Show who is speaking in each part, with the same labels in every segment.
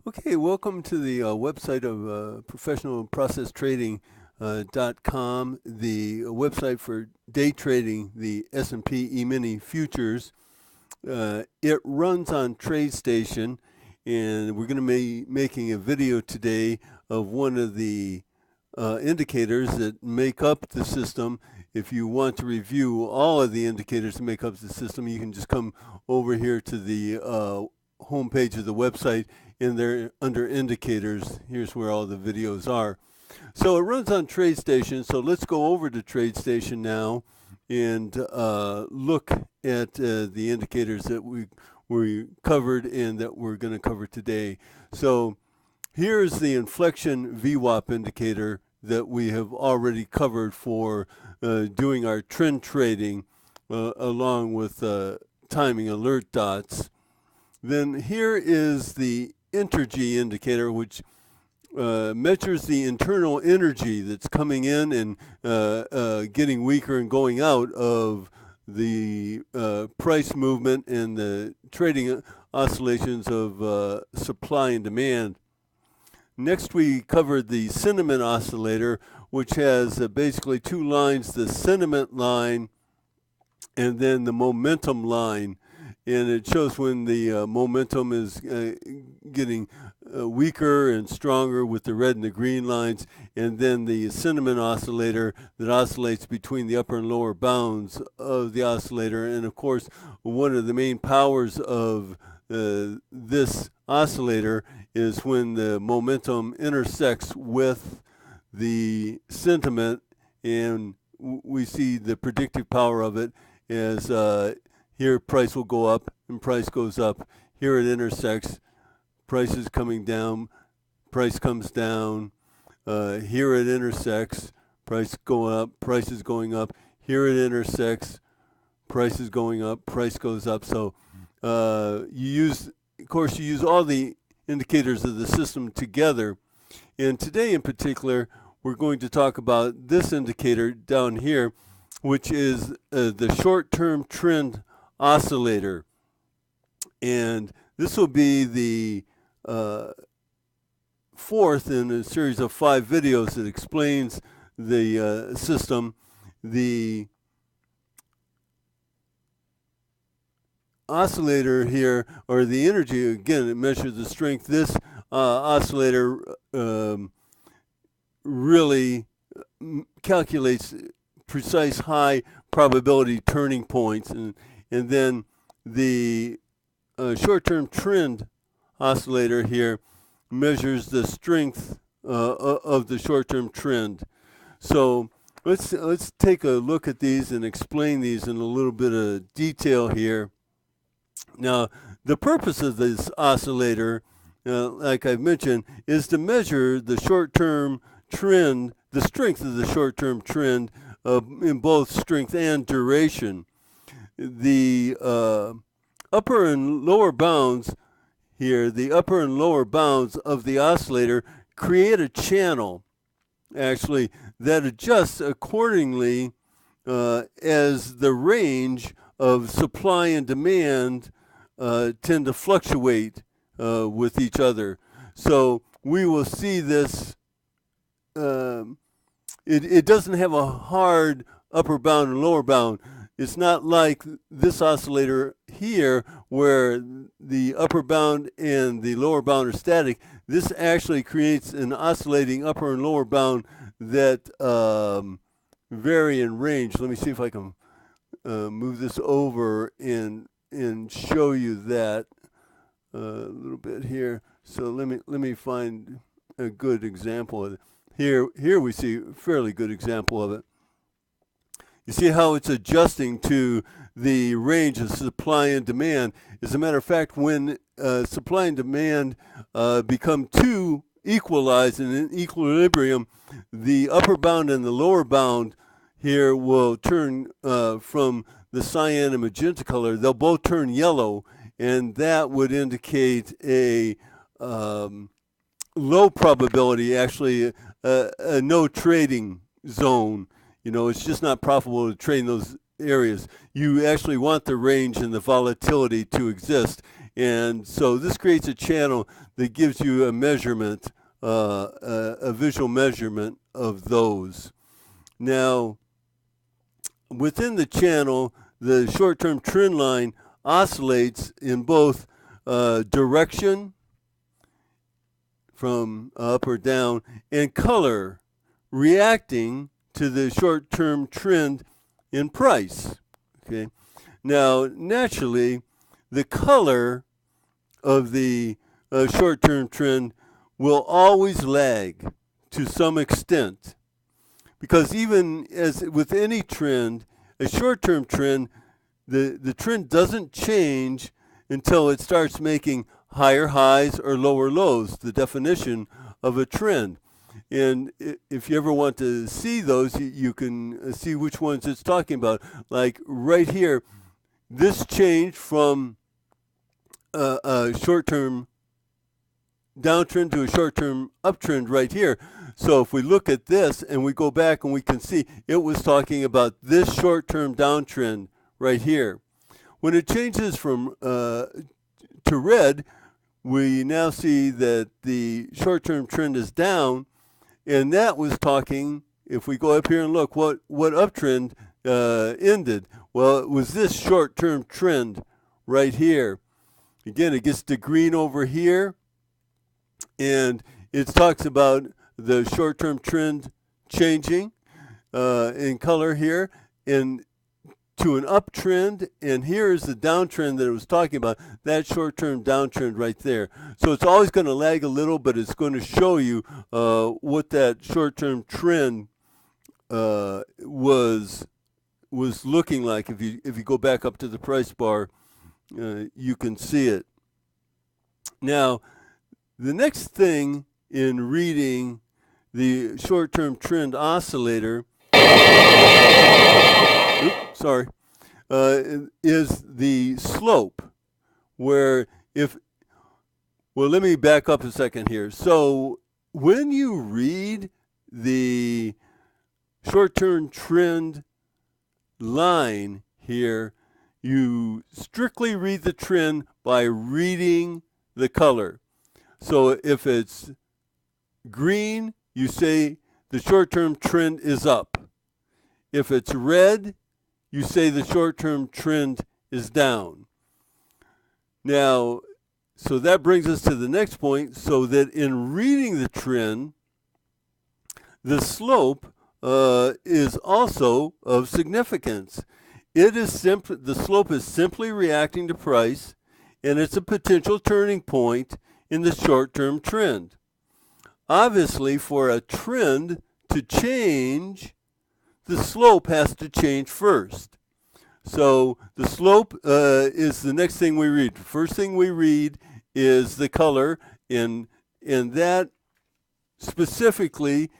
Speaker 1: Okay, welcome to the website of professionalprocesstrading.com, the website for day trading the S&P E-mini futures. It runs on TradeStation, and we're going to be making a video today of one of the indicators that make up the system. If you want to review all of the indicators that make up the system, you can just come over here to the homepage of the website. In there, under indicators, here's where all the videos are. So it runs on TradeStation. So let's go over to TradeStation now and look at the indicators that we covered and that we're going to cover today. So here's the inflection VWAP indicator that we have already covered for doing our trend trading along with timing alert dots. Then here is the Intergy indicator, which measures the internal energy that's coming in and getting weaker and going out of the price movement and the trading oscillations of supply and demand. Next, we covered the sentiment oscillator, which has basically two lines, the sentiment line and then the momentum line. And it shows when the momentum is getting weaker and stronger with the red and the green lines, and then the sentiment oscillator that oscillates between the upper and lower bounds of the oscillator. And of course, one of the main powers of this oscillator is when the momentum intersects with the sentiment, and we see the predictive power of it as here price will go up and price goes up. Here it intersects, price is coming down, price comes down. Here it intersects, price going up, price is going up. Here it intersects, price is going up, price goes up. So you use all the indicators of the system together. And today in particular, we're going to talk about this indicator down here, which is the short-term trend oscillator. And this will be the fourth in a series of 5 videos that explains the system. The oscillator here, or the energy, again, it measures the strength. This oscillator really calculates precise high probability turning points, and then the short-term trend oscillator here measures the strength of the short-term trend. So let's take a look at these and explain these in a little bit of detail here. Now, the purpose of this oscillator, like I've mentioned, is to measure the short-term trend, the strength of the short-term trend in both strength and duration. The upper and lower bounds here, the upper and lower bounds of the oscillator create a channel, actually, that adjusts accordingly as the range of supply and demand tend to fluctuate with each other. So we will see this. It doesn't have a hard upper bound and lower bound. It's not like this oscillator here where the upper bound and the lower bound are static. This actually creates an oscillating upper and lower bound that vary in range. Let me see if I can move this over and show you that a little bit here. So let me find a good example of it. Here we see a fairly good example of it. You see how it's adjusting to the range of supply and demand. As a matter of fact, when supply and demand become too equalized and in equilibrium, the upper bound and the lower bound here will turn from the cyan and magenta color. They'll both turn yellow, and that would indicate a low probability, actually a no trading zone. You know, it's just not profitable to trade in those areas. You actually want the range and the volatility to exist, And so this creates a channel that gives you a measurement, a visual measurement of those. Now, within the channel, the short-term trend line oscillates in both direction, from up or down, and color, reacting to the short-term trend in price. Okay. Now, naturally, the color of the short-term trend will always lag to some extent, because even as with any trend, a short-term trend, the trend doesn't change until it starts making higher highs or lower lows, the definition of a trend. And if you ever want to see those, you can see which ones it's talking about. Like right here, this change from a short-term downtrend to a short-term uptrend right here. So if we look at this and we go back and we can see it was talking about this short-term downtrend right here. When it changes from to red, we now see that the short-term trend is down, and that was talking, if we go up here and look, what uptrend ended? Well, it was this short-term trend right here. Again, it gets to green over here, and it talks about the short-term trend changing in color here, and to an uptrend, and here is the downtrend that it was talking about, that short-term downtrend right there. So it's always going to lag a little, but it's going to show you what that short-term trend was looking like. If you go back up to the price bar, you can see it. Now, the next thing in reading the short-term trend oscillator is the slope, where let me back up a second here. So when you read the short-term trend line here, you strictly read the trend by reading the color. So if it's green, you say the short-term trend is up. If it's red, you say the short-term trend is down. Now, so that brings us to the next point, so that in reading the trend, the slope is also of significance. The slope is simply reacting to price, and it's a potential turning point in the short-term trend. Obviously, for a trend to change, the slope has to change first. So the slope is the next thing we read. The first thing we read is the color, and that specifically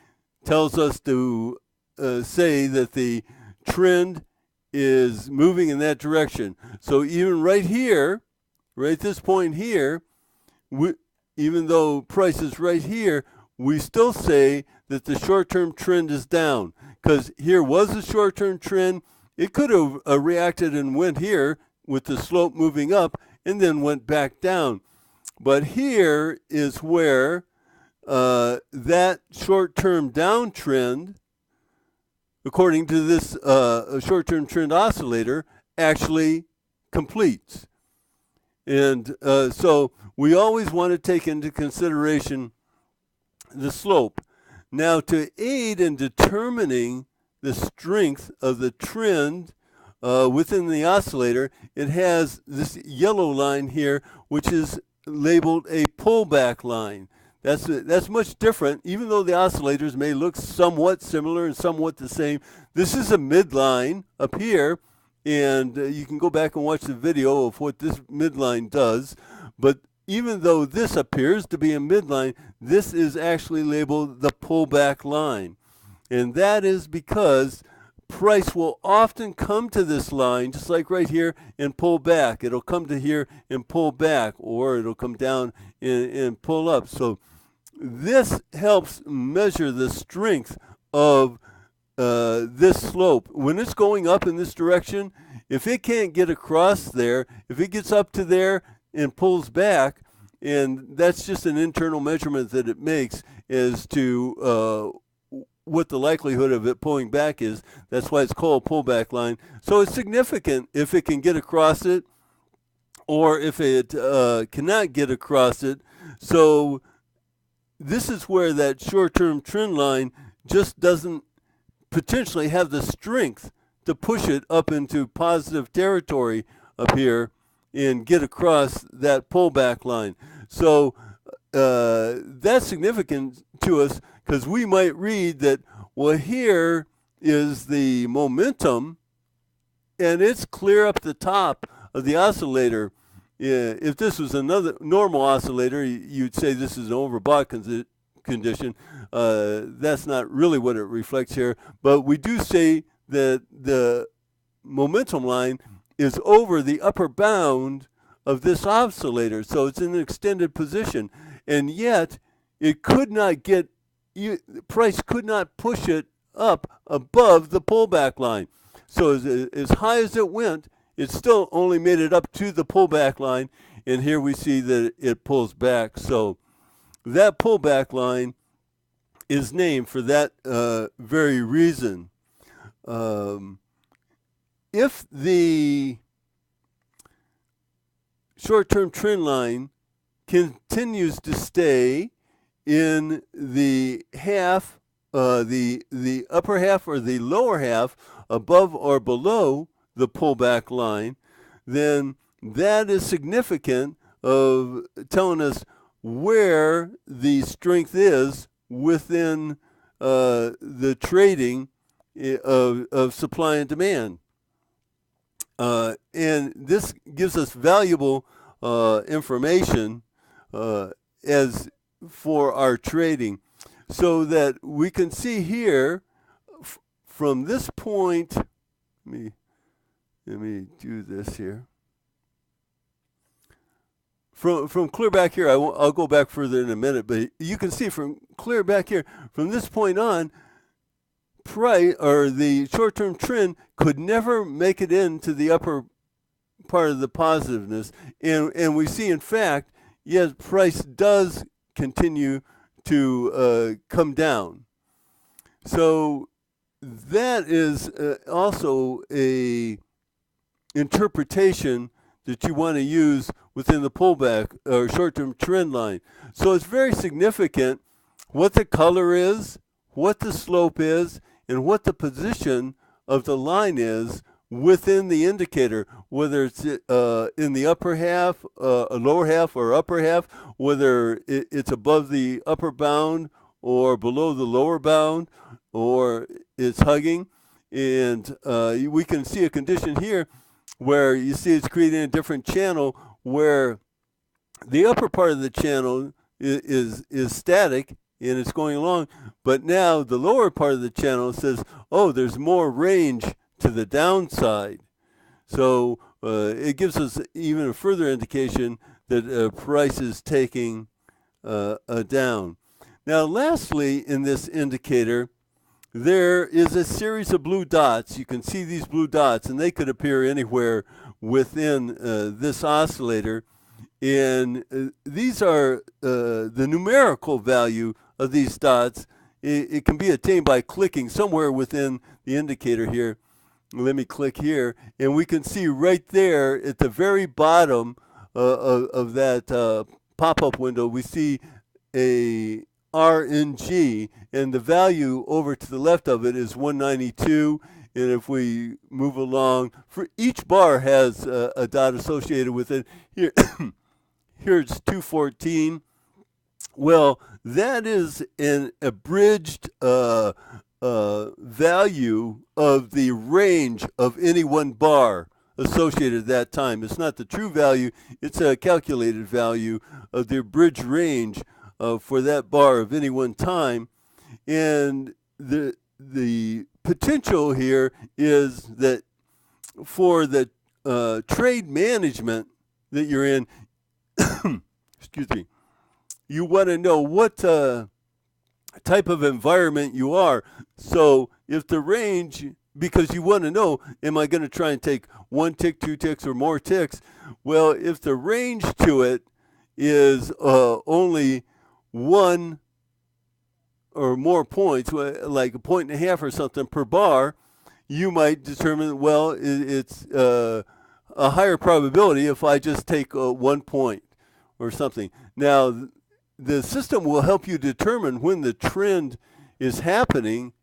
Speaker 1: tells us to say that the trend is moving in that direction. So even right here, right at this point here, even though price is right here, we still say that the short-term trend is down, because here was a short-term trend. It could have reacted and went here with the slope moving up and then went back down. But here is where that short-term downtrend, according to this short-term trend oscillator, actually completes. And so we always want to take into consideration the slope. Now, to aid in determining the strength of the trend within the oscillator, it has this yellow line here, which is labeled a pullback line. That's much different. Even though the oscillators may look somewhat similar and somewhat the same, this is a midline up here, and you can go back and watch the video of what this midline does. But even though this appears to be a midline, this is actually labeled the pullback line. And that is because price will often come to this line, just like right here, and pull back. It'll come to here and pull back, or it'll come down and pull up. So this helps measure the strength of this slope. When it's going up in this direction, if it can't get across there, if it gets up to there, and pulls back, and that's just an internal measurement that it makes as to what the likelihood of it pulling back is. That's why it's called a pullback line. So it's significant if it can get across it, or if it cannot get across it. So this is where that short-term trend line just doesn't potentially have the strength to push it up into positive territory up here and get across that pullback line. So that's significant to us, because we might read that, well, here is the momentum, and it's clear up the top of the oscillator. If this was another normal oscillator, you'd say this is an overbought condition. That's not really what it reflects here, but we do say that the momentum line is over the upper bound of this oscillator, so it's in an extended position, and yet it could not get, price could not push it up above the pullback line. So as high as it went, it still only made it up to the pullback line, and here we see that it pulls back. So that pullback line is named for that very reason. If the short-term trend line continues to stay in the half, the upper half or the lower half, above or below the pullback line, then that is significant of telling us where the strength is within the trading of supply and demand. And this gives us valuable information as for our trading, so that we can see here from this point. Let me do this here. From clear back here, I'll go back further in a minute, but you can see from clear back here, from this point on, price or the short-term trend could never make it into the upper part of the positiveness, and we see, in fact, yes, price does continue to come down. So that is also a interpretation that you want to use within the pullback or short-term trend line. So it's very significant what the color is, what the slope is, and what the position of the line is within the indicator, whether it's in the upper half, lower half, or upper half, whether it's above the upper bound or below the lower bound, or it's hugging. And we can see a condition here where you see it's creating a different channel, where the upper part of the channel is static and it's going along, but now the lower part of the channel says, oh, there's more range to the downside. So it gives us even a further indication that price is taking down. Now, lastly, in this indicator, there is a series of blue dots. You can see these blue dots, and they could appear anywhere within this oscillator. And these are the numerical value of these dots. It can be attained by clicking somewhere within the indicator here. Let me click here, and we can see right there at the very bottom of that pop-up window, we see a RNG, and the value over to the left of it is 192. And if we move along, for each bar has a dot associated with it. Here, here it's 214. Well, that is an abridged value of the range of any one bar associated at that time. It's not the true value, it's a calculated value of the abridged range for that bar of any one time. And the potential here is that for the trade management that you're in, excuse me, you want to know what type of environment you are. So if the range because you want to know, am I going to try and take 1 tick, 2 ticks, or more ticks? Well, if the range to it is only 1 or more points, like 1.5 or something per bar, you might determine, well, it's a higher probability if I just take 1 point or something. Now, the system will help you determine when the trend is happening.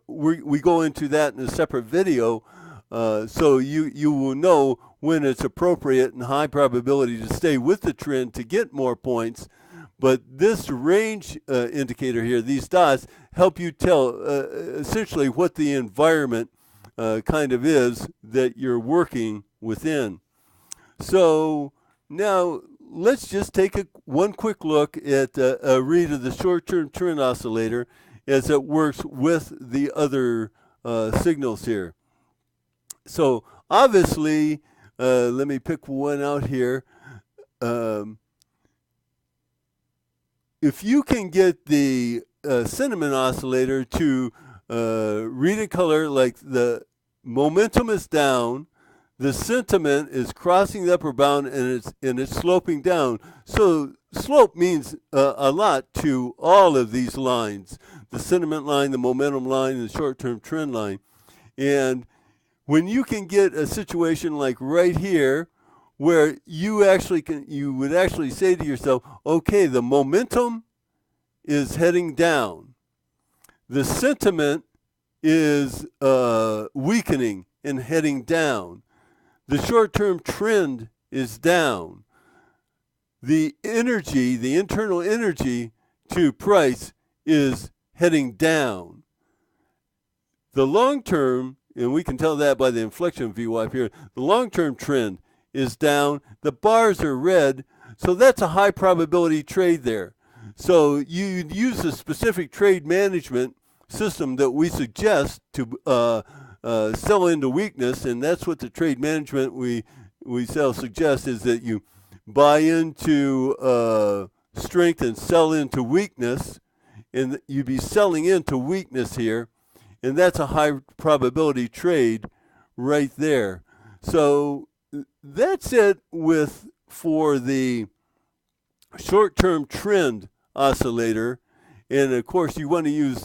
Speaker 1: We go into that in a separate video, so you will know when it's appropriate and high probability to stay with the trend to get more points. But this range indicator here, these dots, help you tell essentially what the environment kind of is that you're working within. So now let's just take one quick look at a read of the short-term trend oscillator as it works with the other signals here. So obviously, let me pick one out here. If you can get the sentiment oscillator to read in color, like the momentum is down, the sentiment is crossing the upper bound, and it's sloping down. So slope means a lot to all of these lines: the sentiment line, the momentum line, and the short-term trend line. And when you can get a situation like right here, where you would actually say to yourself, okay, the momentum is heading down, the sentiment is weakening and heading down, the short-term trend is down, the energy, the internal energy to price is heading down. The long-term, and we can tell that by the inflection VWAP here, the long-term trend is down, the bars are red, so that's a high probability trade there. So you use a specific trade management system that we suggest to sell into weakness, and that's what the trade management we suggest, is that you buy into strength and sell into weakness, and you'd be selling into weakness here, and that's a high probability trade right there. So that's it for the short-term trend oscillator, and of course you want to use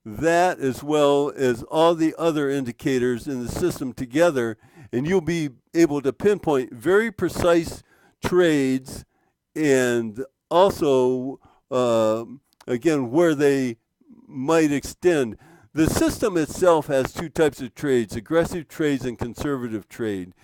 Speaker 1: that as well as all the other indicators in the system together, and you'll be able to pinpoint very precise trades, and also again where they might extend. The system itself has two types of trades: aggressive trades and conservative trade.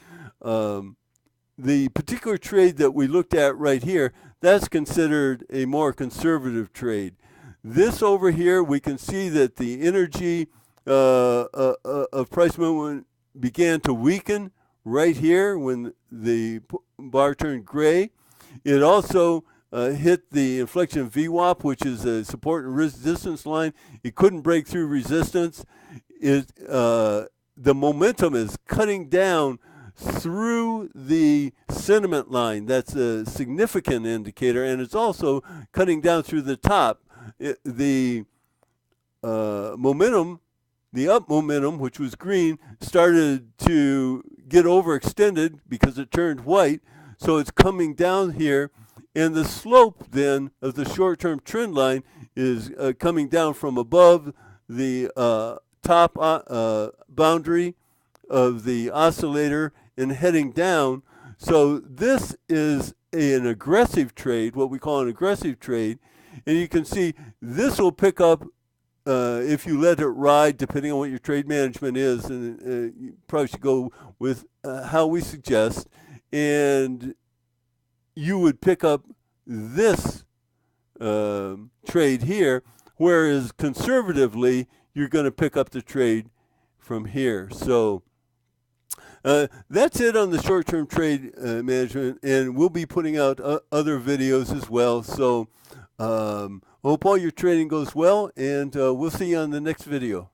Speaker 1: The particular trade that we looked at right here, that's considered a more conservative trade. This over here, we can see that the energy of price movement began to weaken right here when the bar turned gray. It also hit the inflection VWAP, which is a support and resistance line. It couldn't break through resistance. The momentum is cutting down through the sentiment line. That's a significant indicator, and it's also cutting down through the top. The momentum, the up momentum, which was green, started to get overextended because it turned white, so it's coming down here, and the slope then of the short-term trend line is coming down from above the top boundary of the oscillator and heading down. So this is an aggressive trade, what we call an aggressive trade, and you can see this will pick up if you let it ride, depending on what your trade management is, and you probably should go with how we suggest, and you would pick up this trade here, whereas conservatively you're going to pick up the trade from here. So that's it on the short-term trade management, and we'll be putting out other videos as well. So hope all your trading goes well, and we'll see you on the next video.